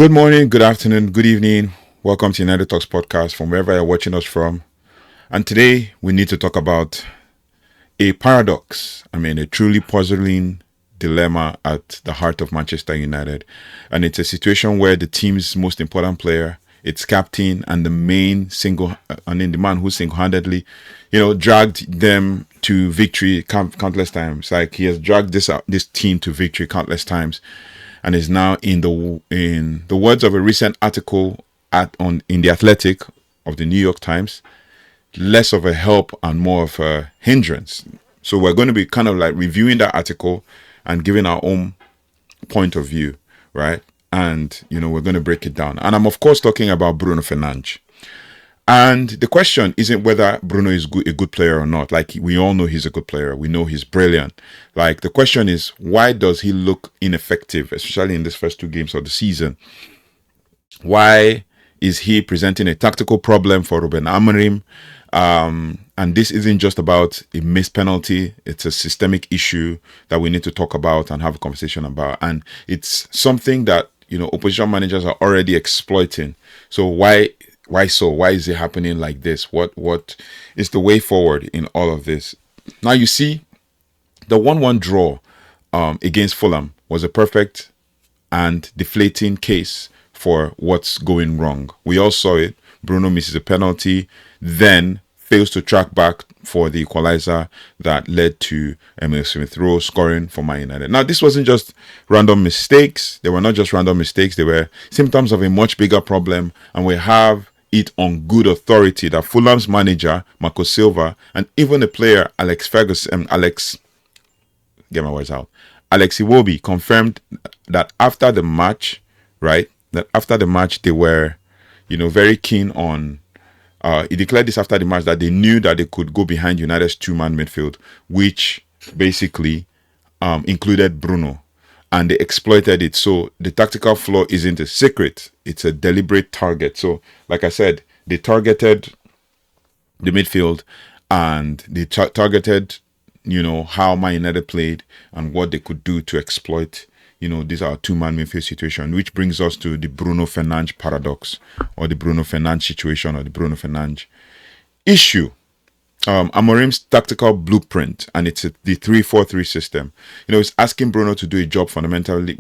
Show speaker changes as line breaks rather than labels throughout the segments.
Good morning, good afternoon, good evening. Welcome to United Talks Podcast from wherever you're watching us from. And today we need to talk about a paradox. A truly puzzling dilemma at the heart of Manchester United. And it's a situation where the team's most important player, its captain, and the man who single-handedly, dragged them to victory countless times. Like he has dragged this team to victory countless times, and is now in the words of a recent article in the Athletic of the New York Times, less of a help and more of a hindrance. So we're going to be kind of like reviewing that article and giving our own point of view, right? And we're going to break it down. And I'm of course talking about Bruno Fernandes. And the question isn't whether Bruno is a good player or not. Like, we all know he's a good player. We know he's brilliant. Like, the question is, why does he look ineffective, especially in these first two games of the season? Why is he presenting a tactical problem for Rúben Amorim? And this isn't just about a missed penalty. It's a systemic issue that we need to talk about and have a conversation about. And it's something that, opposition managers are already exploiting. So why so? Why is it happening like this? What is the way forward in all of this? Now, you see, the 1-1 draw against Fulham was a perfect and deflating case for what's going wrong. We all saw it. Bruno misses a penalty, then fails to track back for the equalizer that led to Emile Smith-Rowe scoring for Man United. Now, this wasn't just random mistakes. They were not just random mistakes. They were symptoms of a much bigger problem, and we have it on good authority that Fulham's manager, Marco Silva, and even the player, Alex Iwobi, confirmed that after the match, right, they were, very keen on, he declared this after the match, that they knew that they could go behind United's two-man midfield, which basically included Bruno. And they exploited it. So the tactical flaw isn't a secret. It's a deliberate target. So, like I said, they targeted the midfield, and they targeted, how Man United played and what they could do to exploit, these are two-man midfield situation, which brings us to the Bruno Fernandes paradox, or the Bruno Fernandes situation, or the Bruno Fernandes issue. Amorim's tactical blueprint, and it's the 3-4-3 system. It's asking Bruno to do a job fundamentally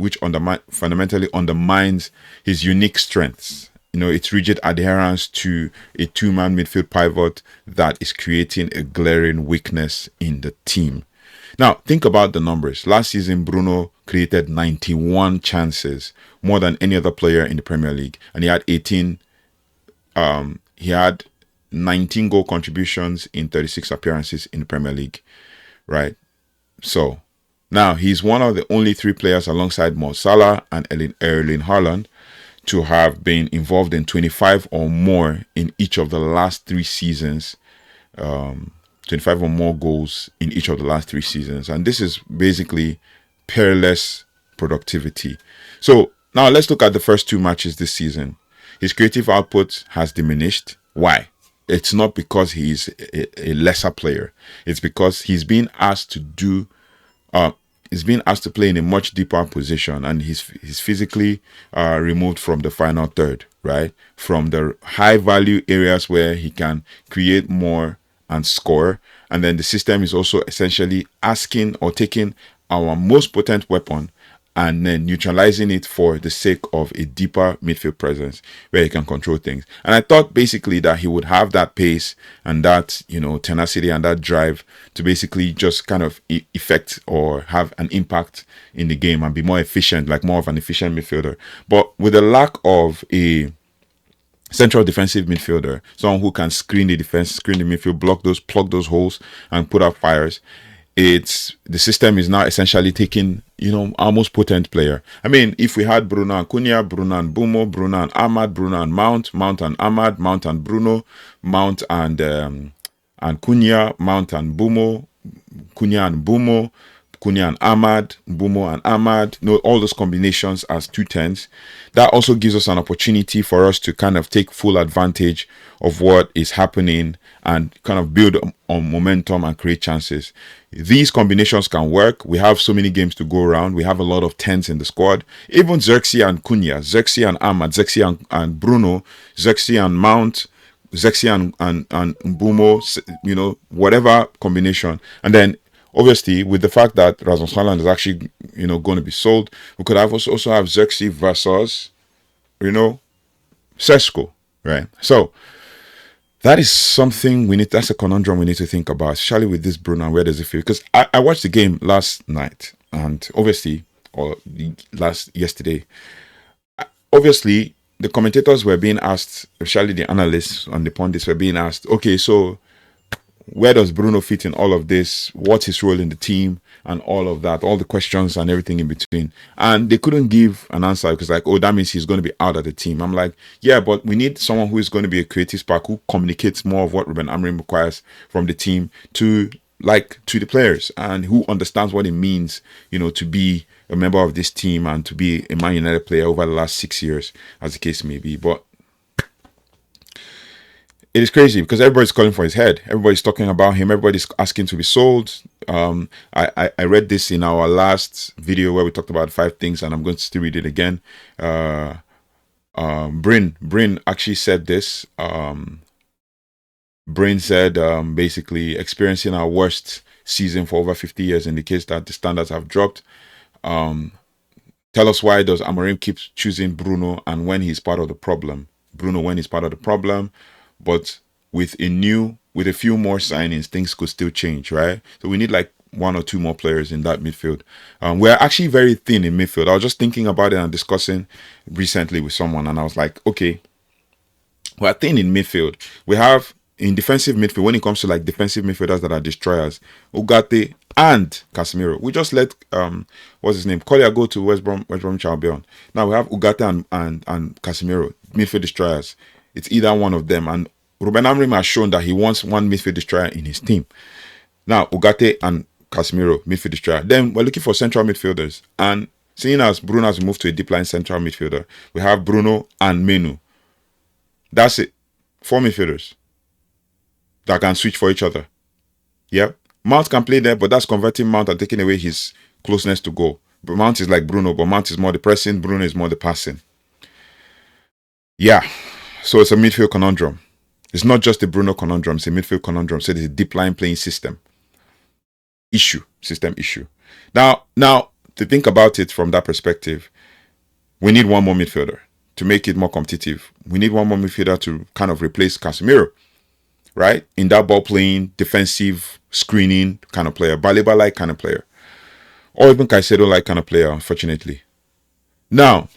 undermines his unique strengths. Its rigid adherence to a two-man midfield pivot that is creating a glaring weakness in the team. Now, think about the numbers. Last season, Bruno created 91 chances, more than any other player in the Premier League, and he had 19 goal contributions in 36 appearances in the Premier League, right? So, now he's one of the only three players alongside Mo Salah and Erling Haaland to have been involved in 25 or more in each of the last 3 seasons, 25 or more goals in each of the last 3 seasons. And this is basically peerless productivity. So, now let's look at the first 2 matches this season. His creative output has diminished. Why? It's not because he's a lesser player. It's because he's being asked to play in a much deeper position, and he's physically removed from the final third, right? From the high value areas where he can create more and score. And then the system is also essentially asking or taking our most potent weapon and then neutralizing it for the sake of a deeper midfield presence where he can control things. And I thought basically that he would have that pace and that, tenacity and that drive to basically just kind of effect or have an impact in the game and be more efficient, like more of an efficient midfielder. But with the lack of a central defensive midfielder, someone who can screen the defense, screen the midfield, plug those holes and put up fires, the system is now essentially taking, our most potent player. If we had Bruno and Cunha, Bruno and Bumo, Bruno and Ahmad, Bruno and Mount and Ahmad, Mount and Bruno, Mount and Cunha, Mount and Bumo, Cunha and Bumo, Cunha and Ahmad, Mbumo and Ahmad, all those combinations as 2 10s. That also gives us an opportunity for us to kind of take full advantage of what is happening and kind of build on momentum and create chances. These combinations can work. We have so many games to go around. We have a lot of 10s in the squad. Even Xerxes and Cunha, Xerxes and Ahmad, Xerxes and Bruno, Xerxes and Mount, Xerxes and Mbumo, whatever combination. And then obviously, with the fact that Rasmus Haaland is actually, going to be sold, we could have also have Xerxes versus, Sesko, right? So that is something that's a conundrum we need to think about, especially with this Bruno and where does it feel? Because I watched the game last night and obviously, or yesterday, obviously the commentators were being asked, especially the analysts and the pundits were being asked, okay, so where does Bruno fit in all of this? What's his role in the team? And all of that, all the questions and everything in between. And they couldn't give an answer because that means he's going to be out of the team. I'm like, yeah, but we need someone who is going to be a creative spark, who communicates more of what Ruben Amorim requires from the team to the players, and who understands what it means, to be a member of this team and to be a Man United player over the last 6 years, as the case may be. But it is crazy because everybody's calling for his head. Everybody's talking about him. Everybody's asking to be sold. I read this in our last video where we talked about 5 things, and I'm going to still read it again. Bryn actually said this. Bryn said basically experiencing our worst season for over 50 years indicates that the standards have dropped. Tell us why does Amorim keep choosing Bruno and when he's part of the problem? But with a few more signings, things could still change, right? So we need like 1 or 2 more players in that midfield. We're actually very thin in midfield. I was just thinking about it and discussing recently with someone, and I was like, okay, we're thin in midfield. We have in defensive midfield, when it comes to like defensive midfielders that are destroyers, Ugarte and Casemiro. We just let what's his name, Collier, go to West Bromwich Albion. Now we have Ugarte and Casemiro, midfield destroyers. It's either one of them, and Ruben Amorim has shown that he wants one midfield destroyer in his team. Now Ugarte and Casemiro, midfield destroyer. Then we're looking for central midfielders, and seeing as Bruno has moved to a deep line central midfielder, we have Bruno and Mainoo. That's it. 4 midfielders that can switch for each other. Yeah, Mount can play there, but that's converting Mount and taking away his closeness to goal. But Mount is like Bruno, but Mount is more the pressing, Bruno is more the passing. Yeah, so it's a midfield conundrum. It's not just a Bruno conundrum, it's a midfield conundrum. So it's a deep line playing system issue. Now, to think about it from that perspective, we need 1 more midfielder to make it more competitive. We need 1 more midfielder to kind of replace Casemiro, right? In that ball playing, defensive, screening kind of player, Baleba-like kind of player, or even Caicedo-like kind of player, unfortunately. Now,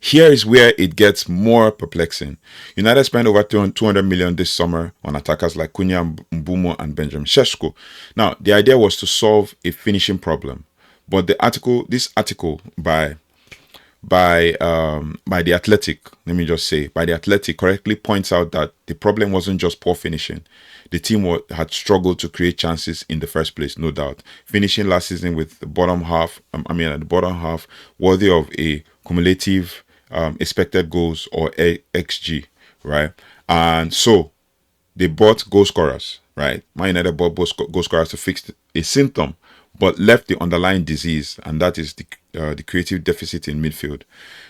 here is where it gets more perplexing. United spent over 200 million this summer on attackers like Cunha, Mbumo, and Benjamin Sesko. Now, the idea was to solve a finishing problem, but this article by the Athletic, let me just say, by the Athletic, correctly points out that the problem wasn't just poor finishing. The team had struggled to create chances in the first place, no doubt. Finishing last season with the bottom half, at the bottom half, worthy of a cumulative expected goals or XG, right? And so they bought goal scorers, right? Man United bought goal scorers to fix a symptom, but left the underlying disease, and that is the creative deficit in midfield,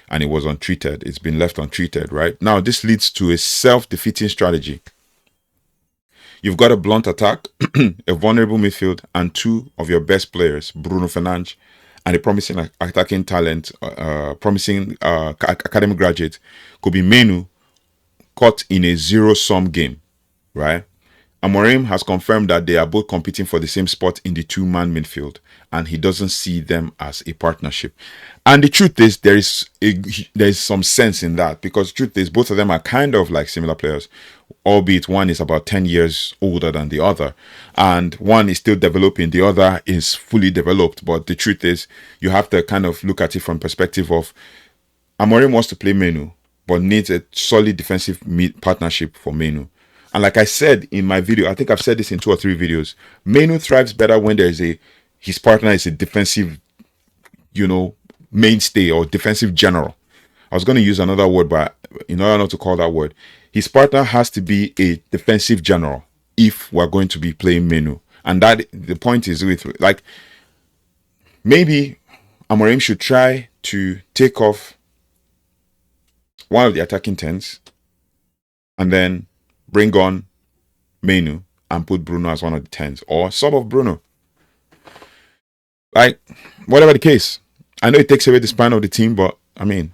and it was untreated. It's been left untreated, right? Now, this leads to a self-defeating strategy. You've got a blunt attack, a vulnerable midfield, and 2 of your best players, Bruno Fernandes, and a promising attacking talent, promising academic graduate, Kobbie Mainoo, caught in a zero-sum game, right? Amorim has confirmed that they are both competing for the same spot in the 2-man midfield, and he doesn't see them as a partnership. And the truth is, there is some sense in that, because the truth is, both of them are kind of like similar players, albeit one is about 10 years older than the other, and one is still developing, the other is fully developed. But the truth is, you have to kind of look at it from perspective of Amorim wants to play Mainoo, but needs a solid defensive partnership for Mainoo. And like I said in my video, I think I've said this in 2 or 3 videos, Mainoo thrives better when his partner is a defensive, mainstay or defensive general. I was going to use another word, but in order not to call that word, his partner has to be a defensive general if we're going to be playing Mainoo. And that the point is maybe Amorim should try to take off one of the attacking tens and then bring on Mainoo and put Bruno as one of the tens, or sort of Bruno. Like, whatever the case. I know it takes away the span of the team, but I mean,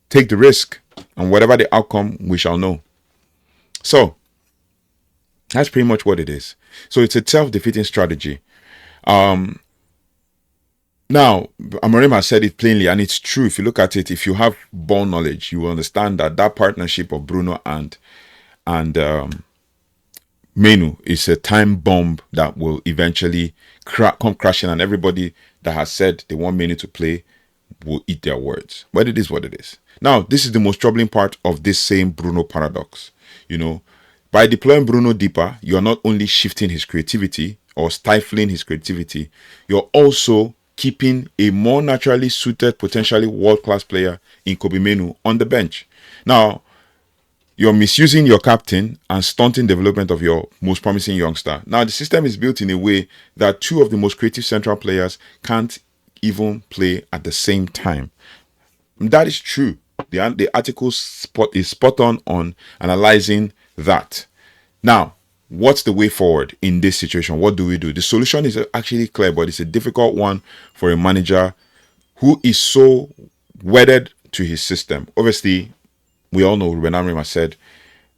take the risk, and whatever the outcome, we shall know. So that's pretty much what it is. So it's a self-defeating strategy. Now, Amorim has said it plainly, and it's true. If you look at it, if you have ball knowledge, you will understand that partnership of Bruno and Mainoo is a time bomb that will eventually come crashing, and everybody that has said they want Mainoo to play will eat their words. But it is what it is. Now, this is the most troubling part of this same Bruno paradox. By deploying Bruno deeper, you are not only shifting his creativity or stifling his creativity, you're also keeping a more naturally suited, potentially world-class player in Kobbie Mainoo on the bench. Now, you're misusing your captain and stunting development of your most promising youngster. Now, the system is built in a way that 2 of the most creative central players can't even play at the same time. That is true. The article is spot on analyzing that. Now, what's the way forward in this situation? What do we do? The solution is actually clear, but it's a difficult one for a manager who is so wedded to his system. Obviously, we all know Ruben Amorim has said.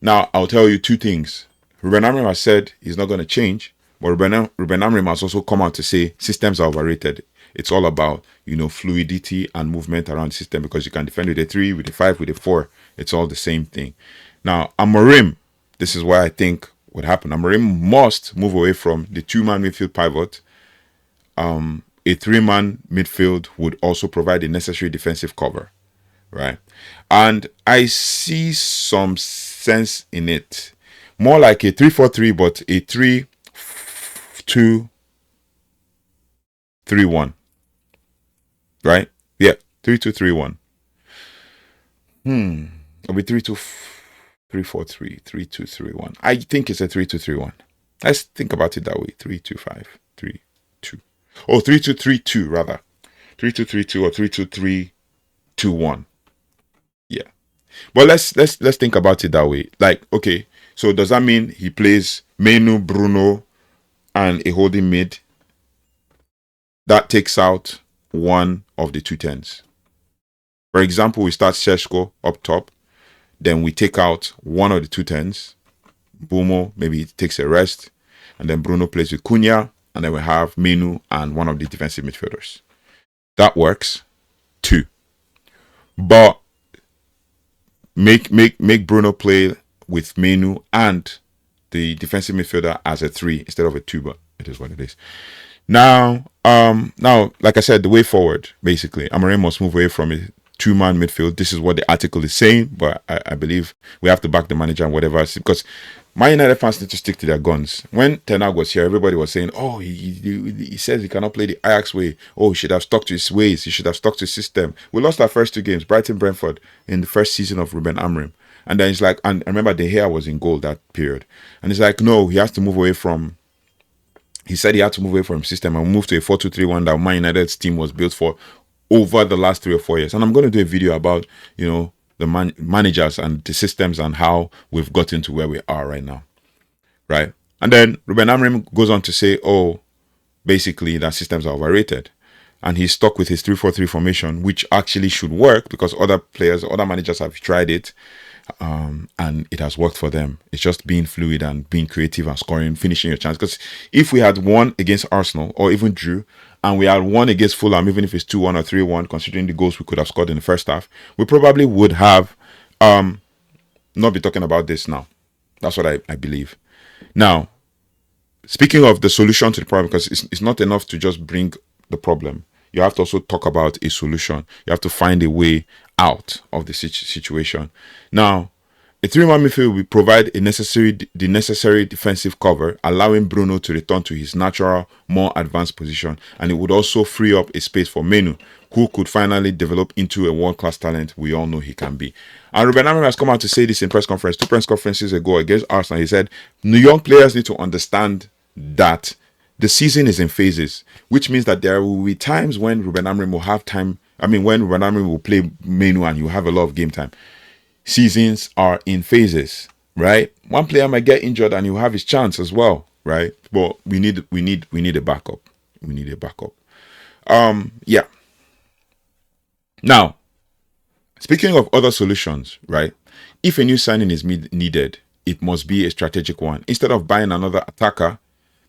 Now, I'll tell you 2 things. Ruben Amorim has said he's not going to change, but Ruben Amorim has also come out to say systems are overrated. It's all about, fluidity and movement around the system, because you can defend with a 3, with a 5, with a 4. It's all the same thing. Now, Amorim, this is why I think what happened. Amorim must move away from the 2-man midfield pivot. A 3-man midfield would also provide the necessary defensive cover, right? And I see some sense in it. More like a 3-4-3, but a 3-2-3-1. Right? Yeah, 3-2-3-1. It'll be 3-2-3-4-3, 3-2-3-1. I think it's a 3-2-3-1. Let's think about it that way. 3-2-5, 3-2. Oh, 3-2-3-2 rather. 3-2-3-2 or 3-2-3-2-1. Yeah. But let's think about it that way. Like, okay, so does that mean he plays Mainoo, Bruno, and a holding mid? That takes out one of the 2 tens. For example, we start Šeško up top, then we take out one of the 2 tens. Bumo maybe takes a rest, and then Bruno plays with Cunha, and then we have Mainoo and one of the defensive midfielders. That works too. But make Bruno play with Mainoo and the defensive midfielder as a 3 instead of a 2, but it is what it is. Now, like I said, the way forward, basically, Amorim must move away from a 2-man midfield. This is what the article is saying, but I believe we have to back the manager and whatever, because Man United fans need to stick to their guns. When Ten Hag was here, everybody was saying, oh, he says he cannot play the Ajax way. Oh, he should have stuck to his ways. He should have stuck to his system. We lost our first 2 games, Brighton, Brentford, in the first season of Rúben Amorim. And then it's like, and I remember De Gea was in goal that period. And it's like, no, he has to move away from, he said he had to move away from his system and move to a 4-2-3-1 that Man United's team was built for over the last 3 or 4 years. And I'm going to do a video about, the managers and the systems and how we've gotten to where we are right now. Right? And then Rúben Amorim goes on to say, oh, basically that systems are overrated. And he's stuck with his 3-4-3 formation, which actually should work because other managers have tried it. And it has worked for them. It's just being fluid and being creative and scoring, finishing your chance. Because if we had won against Arsenal or even drew, and we had won against Fulham, even if it's 2-1 or 3-1, considering the goals we could have scored in the first half, we probably would have not be talking about this now. That's what I believe. Now, speaking of the solution to the problem, because it's not enough to just bring the problem. You have to also talk about a solution. You have to find a way out of the situation. Now, A three-man midfield will provide the necessary defensive cover, allowing Bruno to return to his natural, more advanced position, and it would also free up a space for Mainoo, who could finally develop into a world-class talent we all know he can be. And Ruben Amorim has come out to say this in press conference, 2 press conferences ago against Arsenal. He said, New young players need to understand that the season is in phases, which means that there will be times when Ruben Amorim will have time. When Ruben Amorim will play Mainoo and you have a lot of game time. Seasons are in phases, right? One player might get injured and he'll have his chance as well, right? But we need a backup. We need a backup. Yeah. Now, speaking of other solutions, right? If a new signing is needed, it must be a strategic one. Instead of buying another attacker,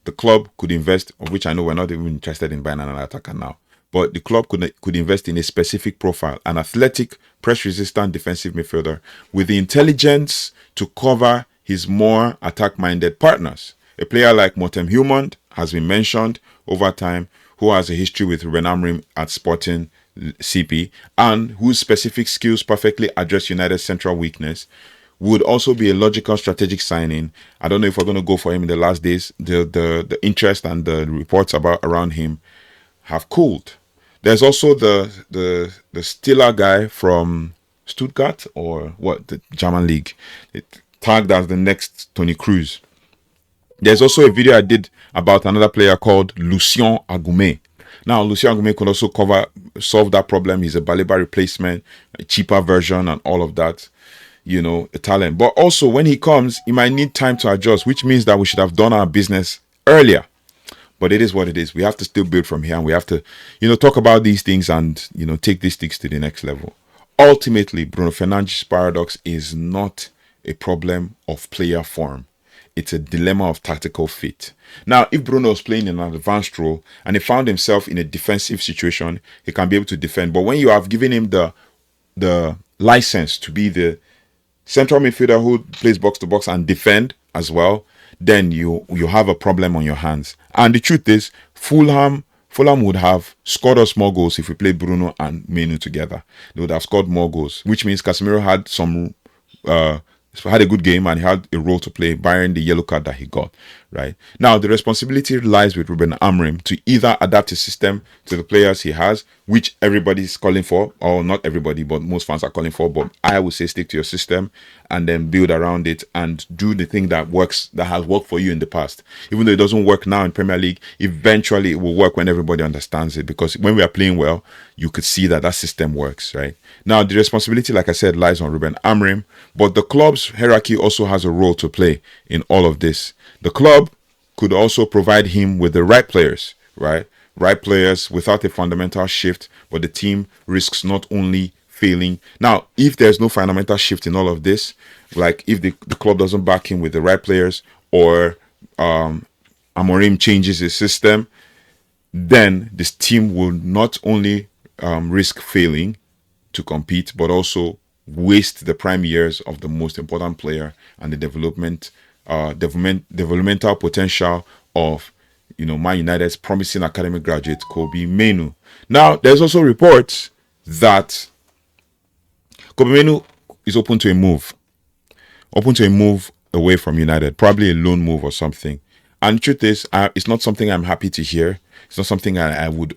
the club could invest, of which I know we're not even interested in buying another attacker now. But the club could invest in a specific profile, an athletic, press-resistant defensive midfielder with the intelligence to cover his more attack-minded partners. A player like Morten Hjulmand has been mentioned over time, who has a history with Ruben Amorim at Sporting CP, and whose specific skills perfectly address United's central weakness, would also be a logical strategic signing. I don't know if we're going to go for him in the last days. The interest and the reports around him have cooled. There's also the Stiller guy from Stuttgart, or the German league, tagged as the next Toni Kroos. There's also a video I did about another player called Lucien Agoume. Now, Lucien Agoume could also solve that problem. He's a Baleba replacement, a cheaper version, and all of that. A talent. But also, when he comes, he might need time to adjust, which means that we should have done our business earlier. But it is what it is. We have to still build from here, and we have to, talk about these things and, take these things to the next level. Ultimately, Bruno Fernandes' paradox is not a problem of player form. It's a dilemma of tactical fit. Now, if Bruno is playing in an advanced role and he found himself in a defensive situation, he can be able to defend. But when you have given him the license to be the central midfielder who plays box to box and defend as well, then you have a problem on your hands. And the truth is, Fulham would have scored us more goals if we played Bruno and Mainoo together. They would have scored more goals, which means Casemiro had a good game and he had a role to play, barring the yellow card that he got, right? Now, the responsibility lies with Ruben Amorim to either adapt his system to the players he has, which everybody's calling for, or not everybody, but most fans are calling for. But I would say stick to your system and then build around it and do the thing that works, that has worked for you in the past. Even though it doesn't work now in Premier League, eventually it will work when everybody understands it, because when we are playing well, you could see that system works, right? Now, the responsibility, like I said, lies on Ruben Amorim, but the club's hierarchy also has a role to play in all of this. The club could also provide him with the right players, right? Right players without a fundamental shift, but the team risks not only failing. Now, if there's no fundamental shift in all of this, like if the club doesn't back him with the right players, or Amorim changes his system, then this team will not only risk failing to compete, but also waste the prime years of the most important player and the developmental potential of Man United's promising academy graduate Kobbie Mainoo. Now, there's also reports that Kobbie Mainoo is open to a move away from United, probably a loan move or something. And the truth is, it's not something I'm happy to hear. It's not something I would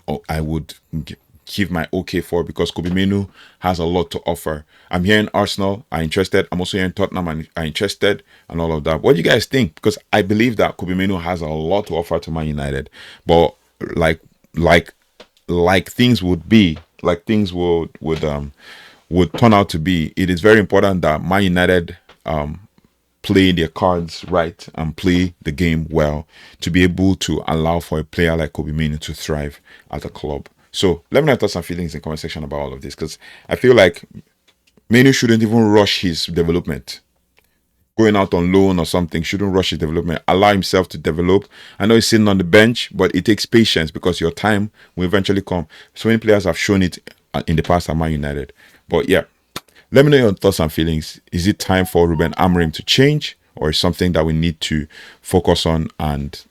give my okay for, because Kobbie Mainoo has a lot to offer. I'm hearing Arsenal are interested. I'm also hearing Tottenham are interested, and all of that. What do you guys think? Because I believe that Kobbie Mainoo has a lot to offer to Man United. But like things would be, like things would turn out to be, it is very important that Man United play their cards right and play the game well to be able to allow for a player like Kobbie Mainoo to thrive at a club. So let me know your thoughts and feelings in the comment section about all of this, because I feel like Mainoo shouldn't even rush his development. Going out on loan or something, shouldn't rush his development. Allow himself to develop. I know he's sitting on the bench, but it takes patience, because your time will eventually come. So many players have shown it in the past at Man United. But yeah, let me know your thoughts and feelings. Is it time for Ruben Amorim to change, or is something that we need to focus on and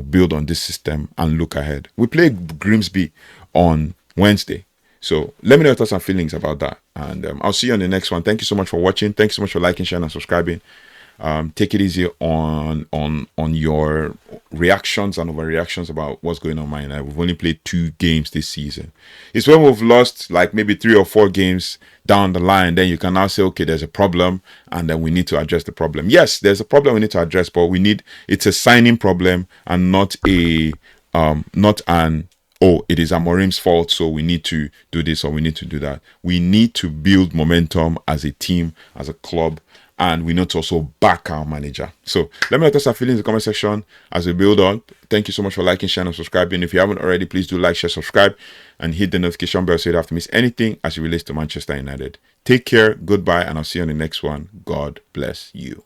build on this system and look ahead? We play Grimsby on Wednesday, So let me know your thoughts and feelings about that. And I'll see you on the next one. Thank you so much for watching. Thanks so much for liking, sharing, and subscribing. Take it easy on your reactions and overreactions about what's going on. Man United. We've only played 2 games this season. It's when we've lost like maybe 3 or 4 games down the line, then you can now say, okay, there's a problem, and then we need to address the problem. Yes, there's a problem we need to address, but it's a signing problem and not an oh, it is Amorim's fault, so we need to do this or we need to do that. We need to build momentum as a team, as a club, and we need to also back our manager. So let me know your feelings in the comment section as we build on. Thank you so much for liking, sharing, and subscribing. If you haven't already, please do like, share, subscribe, and hit the notification bell so you don't have to miss anything as it relates to Manchester United. Take care, goodbye, and I'll see you on the next one. God bless you.